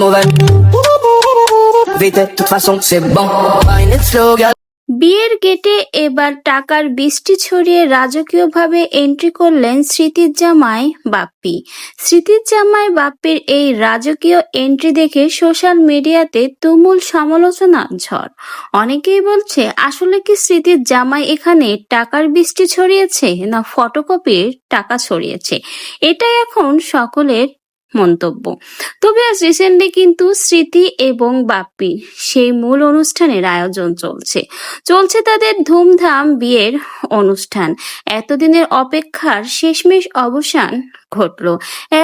mauvais. Vite, de toute façon, c'est bon. Wine it slow, girl. বিয়ের গেটে এবার টাকার বৃষ্টি ছড়িয়ে রাজকীয়ভাবে এন্ট্রি করলেন স্মৃতির জামাই বাপ্পি। স্মৃতির জামাই বাপ্পির এই রাজকীয় এন্ট্রি দেখে সোশ্যাল মিডিয়াতে তুমুল সমালোচনা ঝড়। অনেকেই বলছে, আসলে কি স্মৃতির জামাই এখানে টাকার বৃষ্টি ছড়িয়েছে না ফটোকপির টাকা ছড়িয়েছে, এটাই এখন সকলের মন্তব্য। তবে আজ রিসেন্টলি কিন্তু স্মৃতি এবং বাপ্পি সেই মূল অনুষ্ঠানের আয়োজন চলছে তাদের ধুমধাম বিয়ের অনুষ্ঠান। এতদিনের অপেক্ষার শেষমেশ অবসান ঘটলো।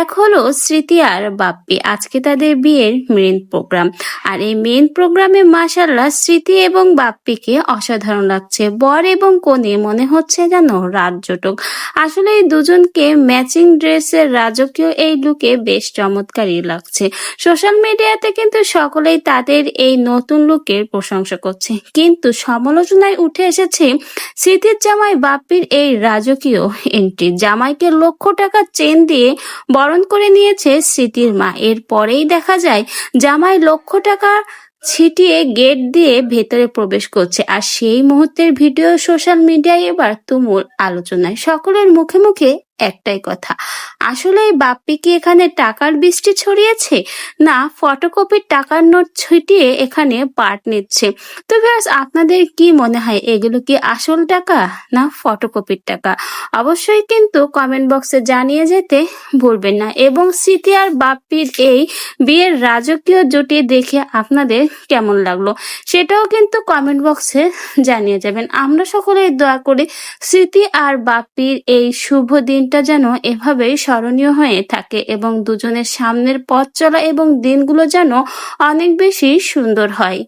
এক হলো স্মৃতি আর বাপ্পি, আজকে তাদের বিয়ের মেইন প্রোগ্রাম। আর এই মেইন প্রোগ্রামে মাশাআল্লাহ স্মৃতি এবং বাপ্পিকে অসাধারণ লাগছে। বর এবং কনে মনে হচ্ছে যেন রাত জটক। আসলে এই দুজনকে ম্যাচিং ড্রেসের রাজকীয় এই লুকে বেশ চমৎকারই লাগছে। সোশ্যাল মিডিয়াতে কিন্তু সকলেই তাদের এই নতুন লুকের প্রশংসা করছে, কিন্তু সমালোচনায় উঠে এসেছে স্মৃতির জামাই বাপ্পির এই রাজকীয় এন্ট্রি। জামাইকে লক্ষ টাকা চেন দিয়ে বরণ করে নিয়েছে স্মৃতির মা। এরপরেই দেখা যায় জামাই লক্ষ টাকা ছিটিয়ে গেট দিয়ে ভেতরে প্রবেশ করছে। আর সেই মুহূর্তের ভিডিও সোশ্যাল মিডিয়ায় এবার তুমুল আলোচনায়। সকলের মুখে মুখে একটাই কথা, আসলে এই বাপ্পি কি এখানে টাকার বৃষ্টি ছড়িয়েছে না ফটোকপির টাকার নোট ছিটিয়ে এখানে পার্ট নিচ্ছে? তো ভিউয়ার্স, আপনাদের কি মনে হয়, এগুলো কি আসল টাকা না ফটোকপির টাকা? অবশ্যই কিন্তু কমেন্ট বক্সে জানিয়ে যেতে ভুলবেন না। এবং স্মৃতি আর বাপ্পির এই বিয়ের রাজকীয় জুটি দেখে আপনাদের কেমন লাগলো সেটাও কিন্তু কমেন্ট বক্সে জানিয়ে যাবেন। আমরা সকলেই দোয়া করি স্মৃতি আর বাপ্পির এই শুভ দিনটা যেন এভাবেই স্মরণীয় হয়ে থাকে এবং দুজনের সামনের পথ চলা এবং দিনগুলো যেন অনেক বেশি সুন্দর হয়।